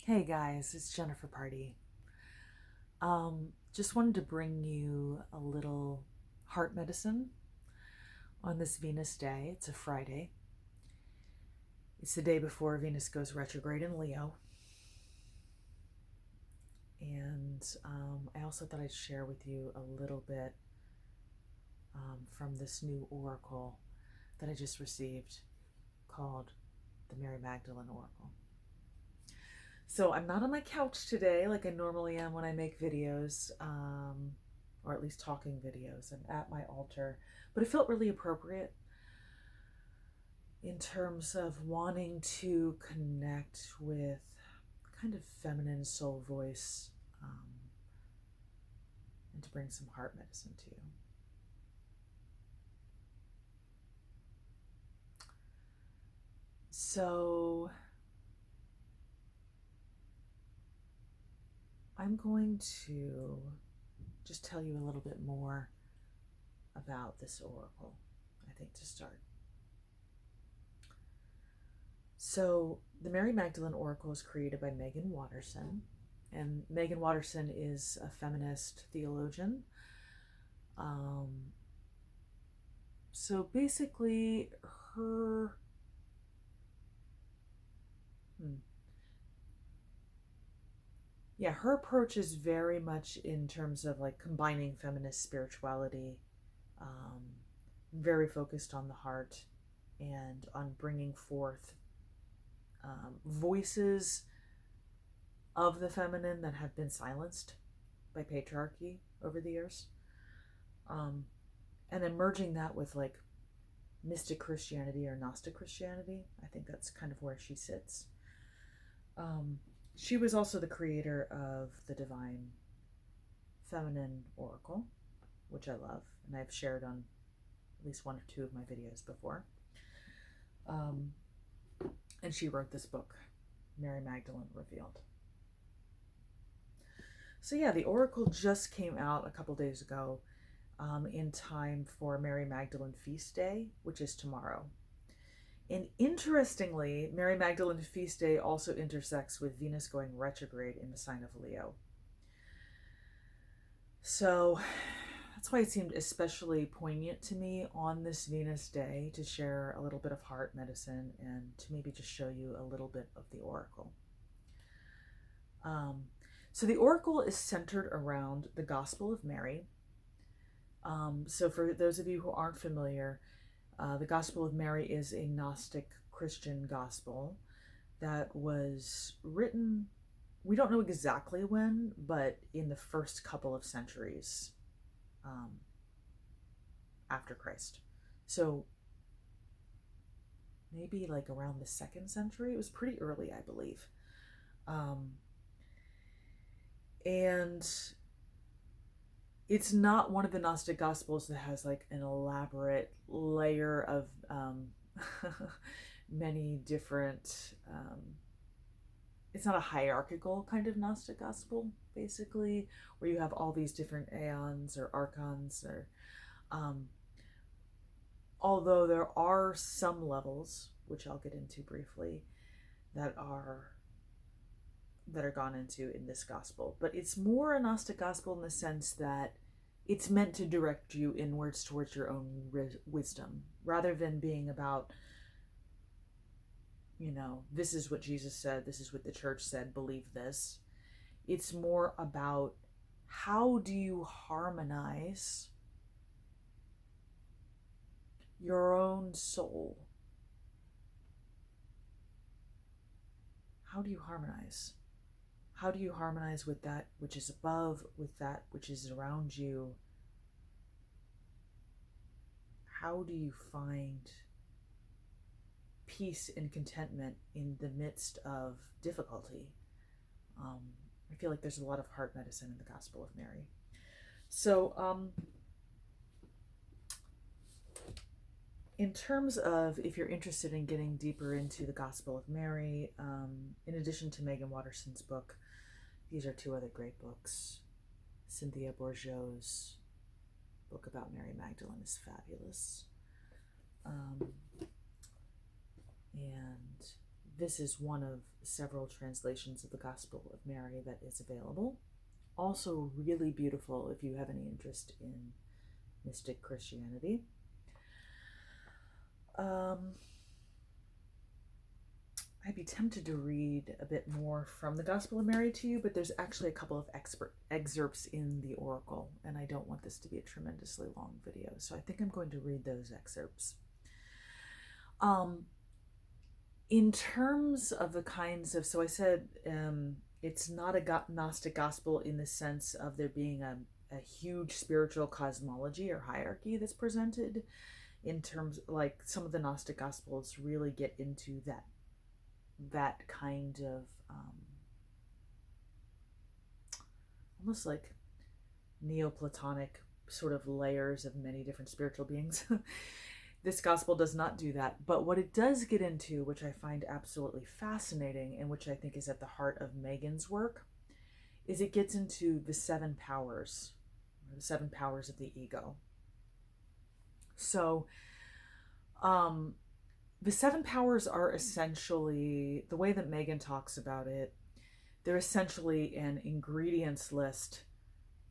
Hey guys, it's Jennifer Party. Just wanted to bring you a little heart medicine on this Venus day. It's a Friday. It's the day before Venus goes retrograde in Leo. And I also thought I'd share with you a little bit from this new oracle that I just received called the Mary Magdalene Oracle. So I'm not on my couch today like I normally am when I make videos, or at least talking videos. I'm at my altar, but it felt really appropriate in terms of wanting to connect with kind of feminine soul voice, and to bring some heart medicine to you. So I'm going to just tell you a little bit more about this oracle, I think, to start. So the Mary Magdalene Oracle was created by Meggan Watterson, and Meggan Watterson is a feminist theologian. So basically her her approach is very much in terms of like combining feminist spirituality, very focused on the heart and on bringing forth voices of the feminine that have been silenced by patriarchy over the years, and then merging that with like mystic Christianity or Gnostic Christianity. I think that's kind of where she sits. She was also the creator of the Divine Feminine Oracle, which I love, and I've shared on at least one or two of my videos before. And she wrote this book, Mary Magdalene Revealed. So yeah, the oracle just came out a couple days ago, in time for Mary Magdalene Feast Day, which is tomorrow. And interestingly, Mary Magdalene Feast Day also intersects with Venus going retrograde in the sign of Leo. So that's why it seemed especially poignant to me on this Venus day to share a little bit of heart medicine and to maybe just show you a little bit of the oracle. So the oracle is centered around the Gospel of Mary. So for those of you who aren't familiar, the Gospel of Mary is a Gnostic Christian gospel that was written, we don't know exactly when, but in the first couple of centuries after Christ. So maybe like around the 2nd century. It was pretty early, I believe. And it's not one of the Gnostic Gospels that has like an elaborate layer of many different, it's not a hierarchical kind of Gnostic Gospel, basically, where you have all these different aeons or archons, or although there are some levels, which I'll get into briefly, that are gone into in this gospel. But it's more a Gnostic gospel in the sense that it's meant to direct you inwards towards your own wisdom, rather than being about, this is what Jesus said, this is what the church said, believe this. It's more about how do you harmonize your own soul? How do you harmonize? How do you harmonize with that which is above, with that which is around you? How do you find peace and contentment in the midst of difficulty? I feel like there's a lot of heart medicine in the Gospel of Mary. So in terms of, if you're interested in getting deeper into the Gospel of Mary, in addition to Meggan Watterson's book, these are two other great books. Cynthia Bourgeau's book about Mary Magdalene is fabulous. And this is one of several translations of the Gospel of Mary that is available. Also really beautiful if you have any interest in Gnostic Christianity. I'd be tempted to read a bit more from the Gospel of Mary to you, but there's actually a couple of excerpts in the Oracle, and I don't want this to be a tremendously long video, so I think I'm going to read those excerpts. In terms of the kinds of, so I said it's not a Gnostic gospel in the sense of there being a huge spiritual cosmology or hierarchy that's presented, in terms, like some of the Gnostic gospels really get into that kind of almost like Neoplatonic sort of layers of many different spiritual beings. This gospel does not do that, but what it does get into, which I find absolutely fascinating and which I think is at the heart of Meggan's work, is it gets into the 7 powers, the 7 powers of the ego. So the 7 powers are essentially, the way that Meggan talks about it, they're essentially an ingredients list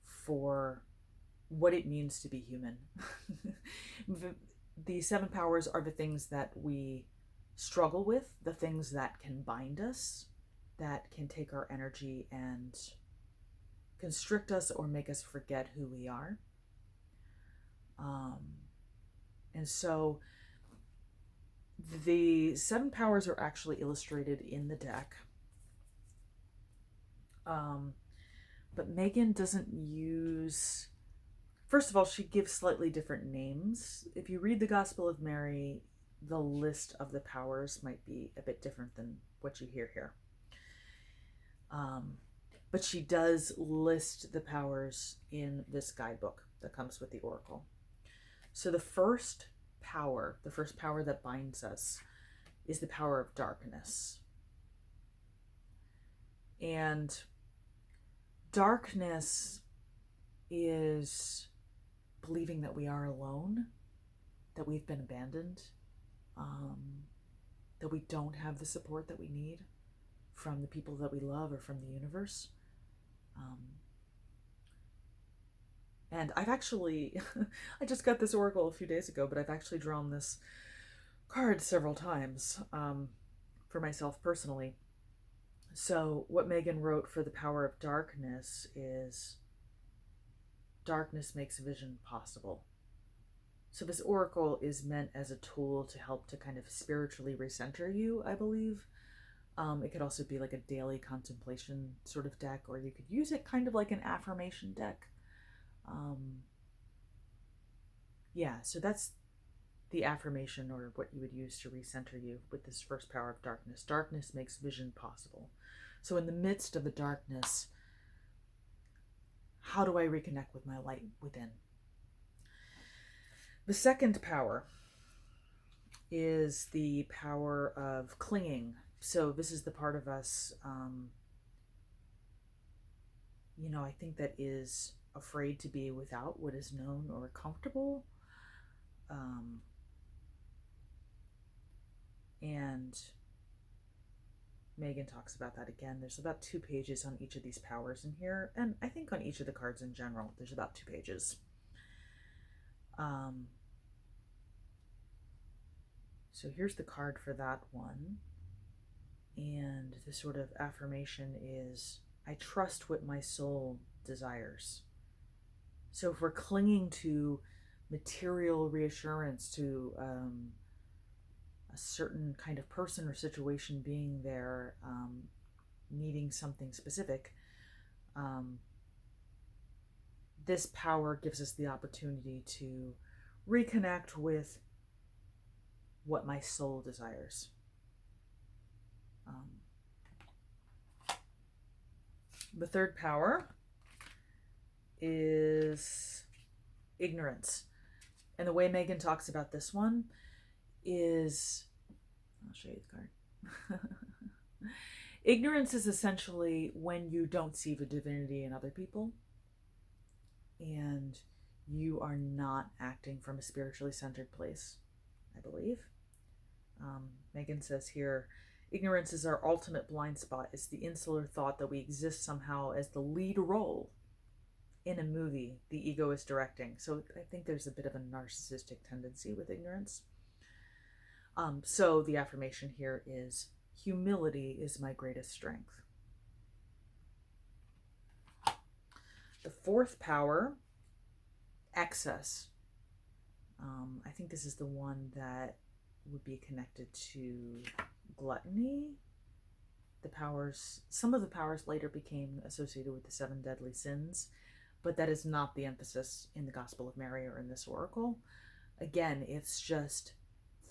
for what it means to be human. The 7 powers are the things that we struggle with, the things that can bind us, that can take our energy and constrict us or make us forget who we are. And so the 7 powers are actually illustrated in the deck. But Meggan doesn't use, first of all, she gives slightly different names. If you read the Gospel of Mary, the list of the powers might be a bit different than what you hear here. But she does list the powers in this guidebook that comes with the Oracle. So the first power that binds us, is the power of darkness. And darkness is believing that we are alone, that we've been abandoned, that we don't have the support that we need from the people that we love or from the universe. And I've actually, I just got this oracle a few days ago, but I've actually drawn this card several times for myself personally. So what Meggan wrote for the power of darkness is, darkness makes vision possible. So this oracle is meant as a tool to help to kind of spiritually recenter you, I believe. It could also be like a daily contemplation sort of deck, or you could use it kind of like an affirmation deck. Yeah, so that's the affirmation, or what you would use to recenter you with this first power of darkness. Darkness makes vision possible. So in the midst of the darkness, how do I reconnect with my light within? The second power is the power of clinging. So this is the part of us, I think that is afraid to be without what is known or comfortable. And Meggan talks about that again. There's about 2 pages on each of these powers in here, and I think on each of the cards in general, there's about 2 pages. So here's the card for that one. And the sort of affirmation is, I trust what my soul desires. So if we're clinging to material reassurance, to a certain kind of person or situation being there, needing something specific, this power gives us the opportunity to reconnect with what my soul desires. The third power is ignorance. And the way Meggan talks about this one is, I'll show you the card. Ignorance is essentially when you don't see the divinity in other people and you are not acting from a spiritually centered place, I believe. Meggan says here, Ignorance is our ultimate blind spot. It's the insular thought that we exist somehow as the lead role in a movie the ego is directing. So I think there's a bit of a narcissistic tendency with ignorance. So the affirmation here is, humility is my greatest strength. The fourth power, excess. I think this is the one that would be connected to gluttony. The powers, some of the powers later became associated with the 7 deadly sins, but that is not the emphasis in the Gospel of Mary or in this oracle. Again, it's just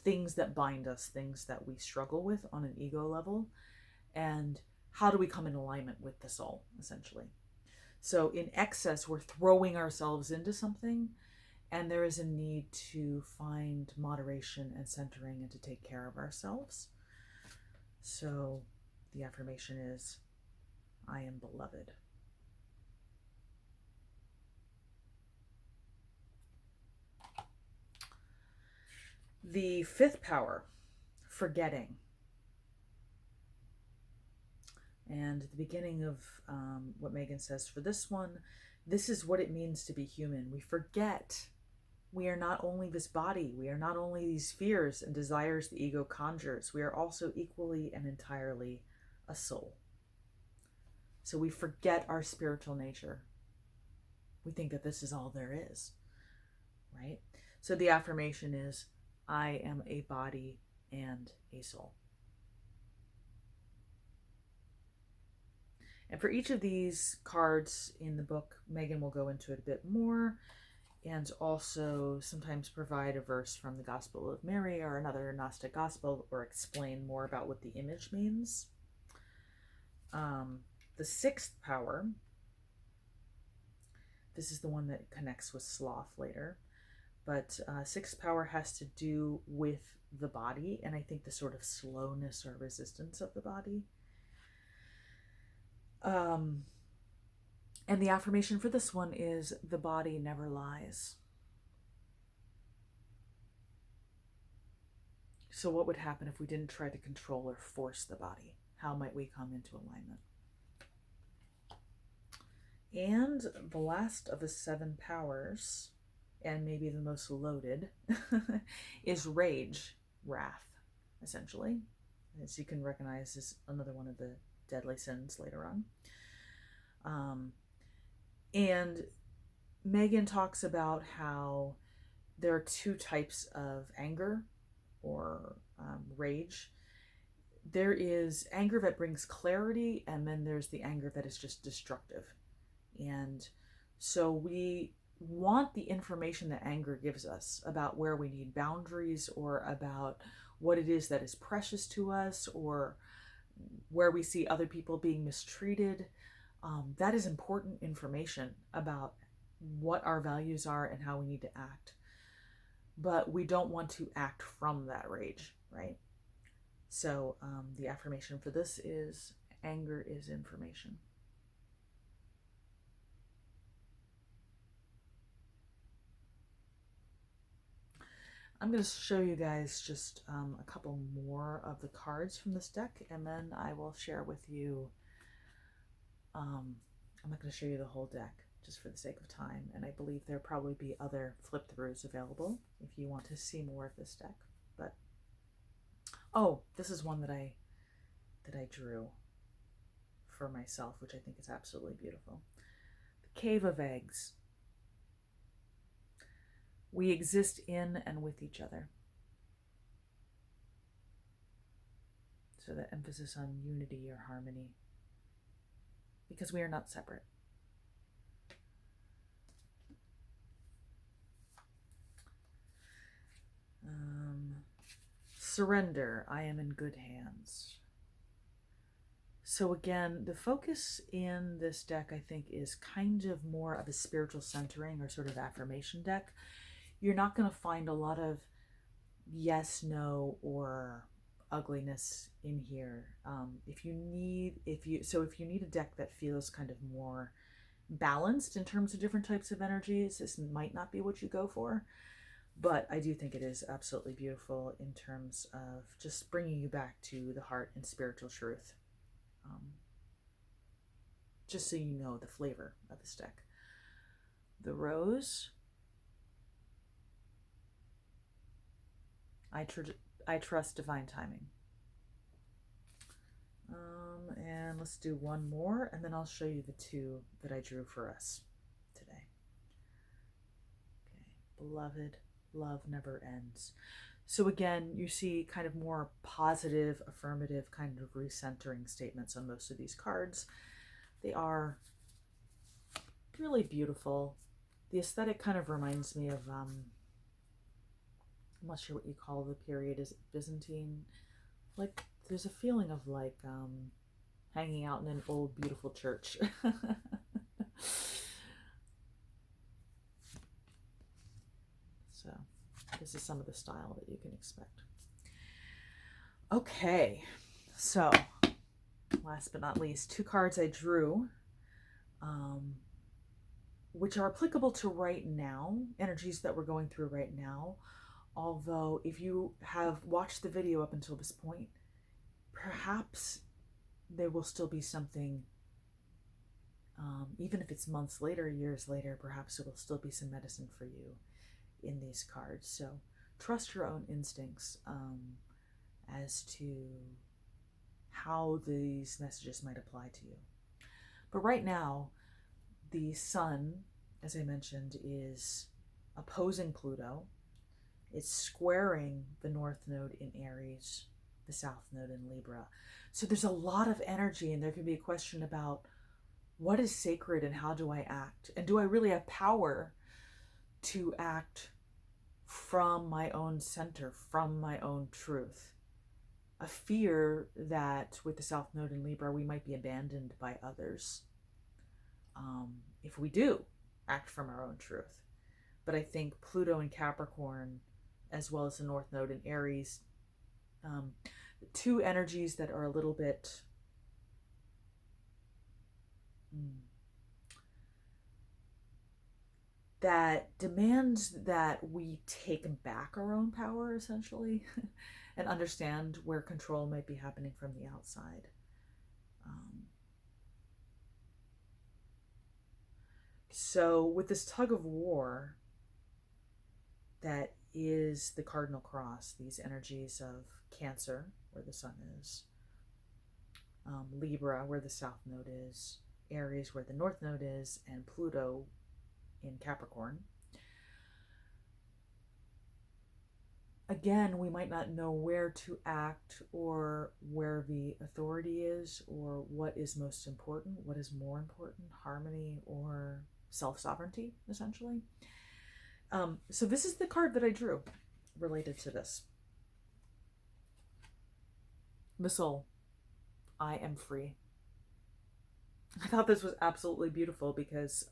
things that bind us, things that we struggle with on an ego level, and how do we come in alignment with the soul, essentially. So in excess, we're throwing ourselves into something, and there is a need to find moderation and centering and to take care of ourselves. So the affirmation is, I am beloved. The fifth power, forgetting. And at the beginning of what Meggan says for this one, this is what it means to be human. We forget we are not only this body, we are not only these fears and desires the ego conjures, we are also equally and entirely a soul. So we forget our spiritual nature. We think that this is all there is, right? So the affirmation is, I am a body and a soul. And for each of these cards in the book, Meggan will go into it a bit more, and also sometimes provide a verse from the Gospel of Mary or another Gnostic Gospel, or explain more about what the image means. The sixth power, this is the one that connects with sloth later, but sixth power has to do with the body, and I think the sort of slowness or resistance of the body. And the affirmation for this one is, the body never lies. So what would happen if we didn't try to control or force the body? How might we come into alignment? And the last of the 7 powers, and maybe the most loaded, is rage, wrath, essentially. As you can recognize, is another one of the deadly sins later on. And Meggan talks about how there are 2 types of anger or rage. There is anger that brings clarity, and then there's the anger that is just destructive. And so we want the information that anger gives us about where we need boundaries, or about what it is that is precious to us, or where we see other people being mistreated. That is important information about what our values are and how we need to act. But we don't want to act from that rage, right? So the affirmation for this is, anger is information. I'm going to show you guys just a couple more of the cards from this deck, and then I will share with you, I'm not going to show you the whole deck just for the sake of time, and I believe there'll probably be other flip throughs available if you want to see more of this deck. But oh, this is one that I drew for myself, which I think is absolutely beautiful. The Cave of Eggs. We exist in and with each other. So that emphasis on unity or harmony, because we are not separate. Surrender, I am in good hands. So again, the focus in this deck, I think, is kind of more of a spiritual centering or sort of affirmation deck. You're not going to find a lot of yes, no, or ugliness in here. If you need a deck that feels kind of more balanced in terms of different types of energies, this might not be what you go for. But I do think it is absolutely beautiful in terms of just bringing you back to the heart and spiritual truth. Just so you know the flavor of this deck. The rose. I trust divine timing. And let's do one more, and then I'll show you the two that I drew for us today. Okay, beloved, love never ends. So again, you see kind of more positive, affirmative, kind of recentering statements on most of these cards. They are really beautiful. The aesthetic kind of reminds me of, I'm not sure what you call the period. Is it Byzantine? Like, there's a feeling of like hanging out in an old, beautiful church. So this is some of the style that you can expect. Okay, so last but not least, two cards I drew, which are applicable to right now, energies that we're going through right now. Although if you have watched the video up until this point, perhaps there will still be something, even if it's months later, years later, perhaps there will still be some medicine for you in these cards. So trust your own instincts as to how these messages might apply to you. But right now, the sun, as I mentioned, is opposing Pluto. It's squaring the North Node in Aries, the South Node in Libra. So there's a lot of energy, and there can be a question about what is sacred and how do I act? And do I really have power to act from my own center, from my own truth? A fear that with the South Node in Libra, we might be abandoned by others if we do act from our own truth. But I think Pluto in Capricorn, as well as the North Node in Aries, two energies that are a little bit that demands that we take back our own power, essentially, and understand where control might be happening from the outside. So with this tug of war that is the cardinal cross, these energies of Cancer, where the sun is, Libra, where the South Node is, Aries, where the North Node is, and Pluto in Capricorn. Again, we might not know where to act or where the authority is or what is most important, what is more important, harmony or self-sovereignty, essentially. So this is the card that I drew related to this. The soul, I am free. I thought this was absolutely beautiful because,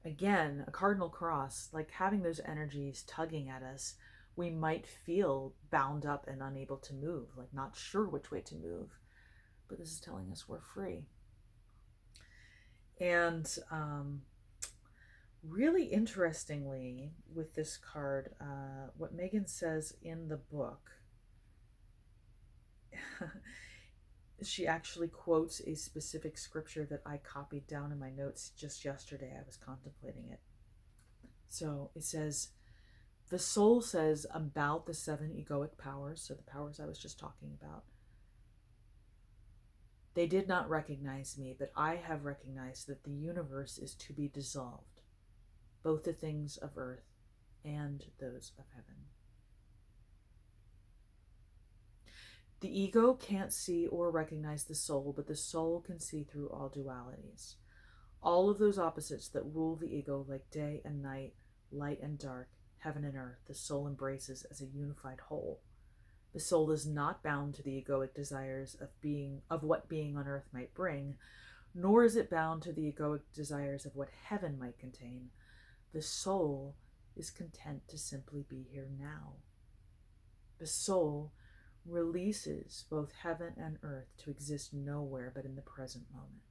again, a cardinal cross, like having those energies tugging at us, we might feel bound up and unable to move, like not sure which way to move. But this is telling us we're free. And really interestingly, with this card, what Meggan says in the book, she actually quotes a specific scripture that I copied down in my notes just yesterday. I was contemplating it. So it says, the soul says about the 7 egoic powers, so the powers I was just talking about, they did not recognize me, but I have recognized that the universe is to be dissolved, both the things of earth and those of heaven. The ego can't see or recognize the soul, but the soul can see through all dualities. All of those opposites that rule the ego, like day and night, light and dark, heaven and earth, the soul embraces as a unified whole. The soul is not bound to the egoic desires of what being on earth might bring, nor is it bound to the egoic desires of what heaven might contain. The soul is content to simply be here now. The soul releases both heaven and earth to exist nowhere but in the present moment.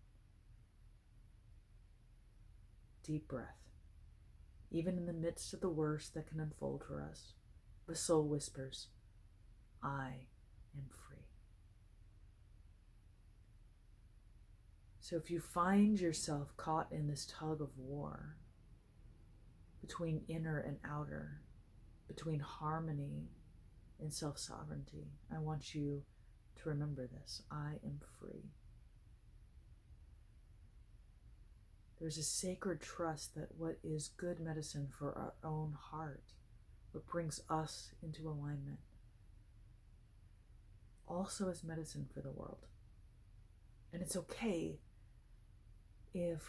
Deep breath. Even in the midst of the worst that can unfold for us, the soul whispers, I am free. So if you find yourself caught in this tug of war between inner and outer, between harmony and self-sovereignty, I want you to remember this. I am free. There's a sacred trust that what is good medicine for our own heart, what brings us into alignment, also is medicine for the world. And it's okay if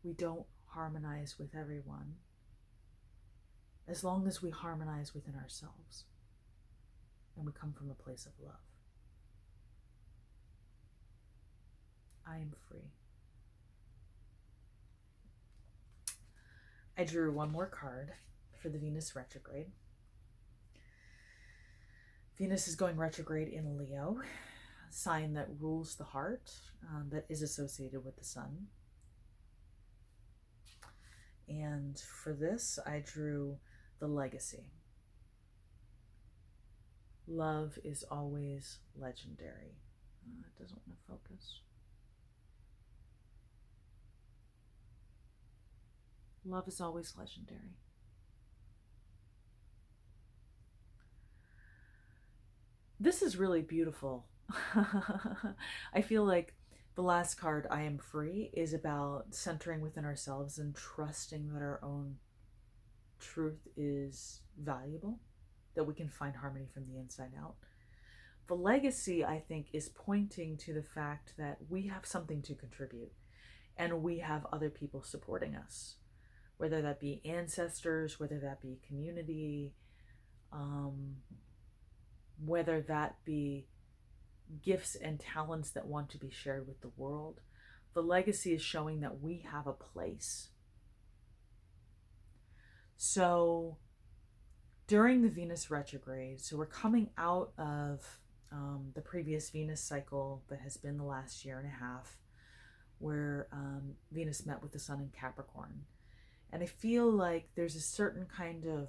we don't harmonize with everyone, as long as we harmonize within ourselves and we come from a place of love. I am free. I drew one more card for the Venus retrograde. Venus is going retrograde in Leo, a sign that rules the heart, that is associated with the sun. And for this, I drew the legacy. Love is always legendary. It doesn't want to focus. Love is always legendary. This is really beautiful. I feel like the last card, I am free, is about centering within ourselves and trusting that our own truth is valuable, that we can find harmony from the inside out. The legacy, I think, is pointing to the fact that we have something to contribute and we have other people supporting us. Whether that be ancestors, whether that be community, whether that be gifts and talents that want to be shared with the world. The legacy is showing that we have a place. So during the Venus retrograde, so we're coming out of the previous Venus cycle that has been the last year and a half, where Venus met with the sun in Capricorn. And I feel like there's a certain kind of,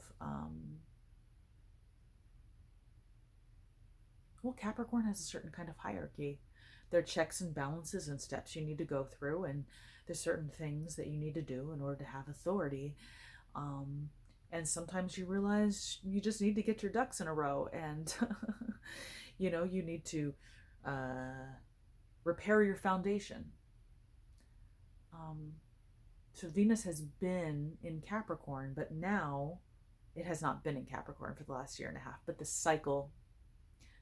Capricorn has a certain kind of hierarchy. There are checks and balances and steps you need to go through, and there's certain things that you need to do in order to have authority. And sometimes you realize you just need to get your ducks in a row, and you need to repair your foundation. So Venus has been in Capricorn, but now it has not been in Capricorn for the last year and a half. But the cycle,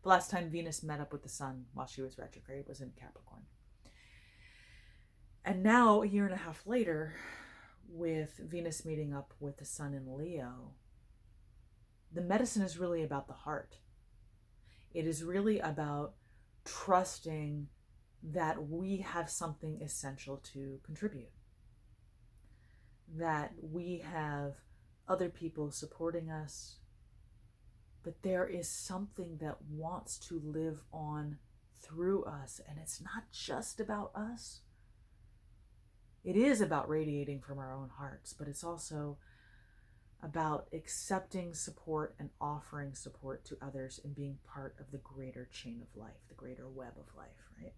the last time Venus met up with the sun while she was retrograde was in Capricorn. And now, a year and a half later, with Venus meeting up with the sun in Leo, the medicine is really about the heart. It is really about trusting that we have something essential to contribute, that we have other people supporting us, but there is something that wants to live on through us, and it's not just about us. It is about radiating from our own hearts, but it's also about accepting support and offering support to others and being part of the greater chain of life, the greater web of life, right?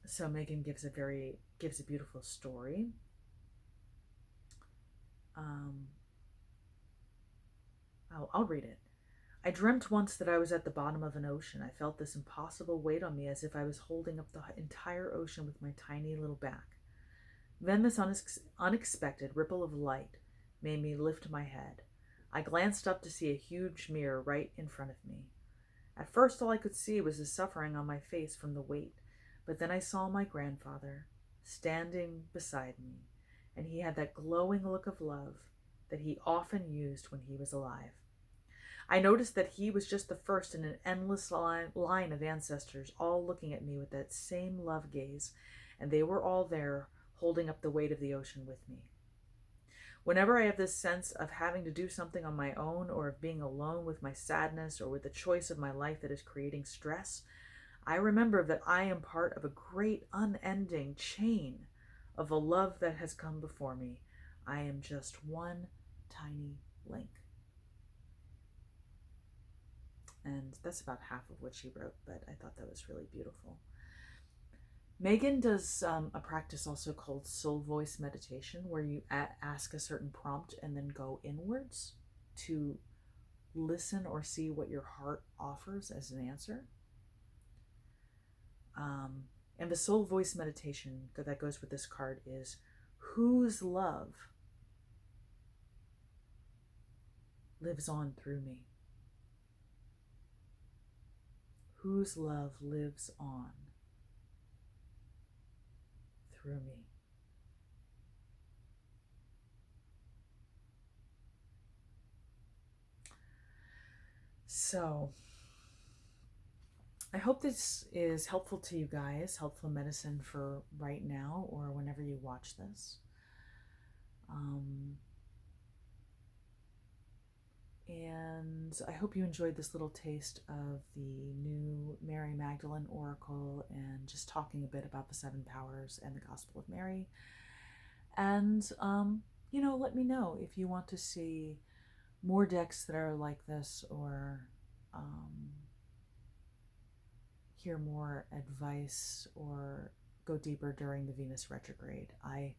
So Meggan gives a beautiful story. I'll read it. I dreamt once that I was at the bottom of an ocean. I felt this impossible weight on me, as if I was holding up the entire ocean with my tiny little back. Then this unexpected ripple of light made me lift my head. I glanced up to see a huge mirror right in front of me. At first, all I could see was the suffering on my face from the weight, but then I saw my grandfather standing beside me, and he had that glowing look of love that he often used when he was alive. I noticed that he was just the first in an endless line of ancestors, all looking at me with that same love gaze, and they were all there, holding up the weight of the ocean with me. Whenever I have this sense of having to do something on my own, or of being alone with my sadness, or with the choice of my life that is creating stress, I remember that I am part of a great unending chain of a love that has come before me. I am just one tiny link. And that's about half of what she wrote, but I thought that was really beautiful. Meggan does a practice also called soul voice meditation, where you ask a certain prompt and then go inwards to listen or see what your heart offers as an answer. And the soul voice meditation that goes with this card is, whose love lives on through me? Whose love lives on through me? So, I hope this is helpful to you guys, helpful medicine for right now or whenever you watch this. And I hope you enjoyed this little taste of the new Mary Magdalene Oracle and just talking a bit about the 7 powers and the Gospel of Mary. And, let me know if you want to see more decks that are like this, or hear more advice or go deeper during the Venus retrograde. I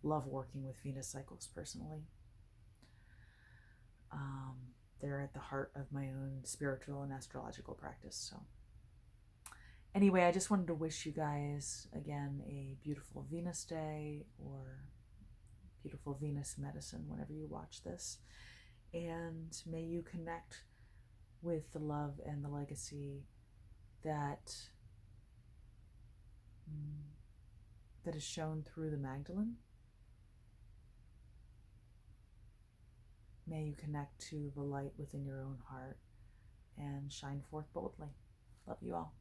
love working with Venus cycles personally. They're at the heart of my own spiritual and astrological practice. So anyway, I just wanted to wish you guys, again, a beautiful Venus day or beautiful Venus medicine whenever you watch this. And may you connect with the love and the legacy that is shown through the Magdalene. May you connect to the light within your own heart and shine forth boldly. Love you all.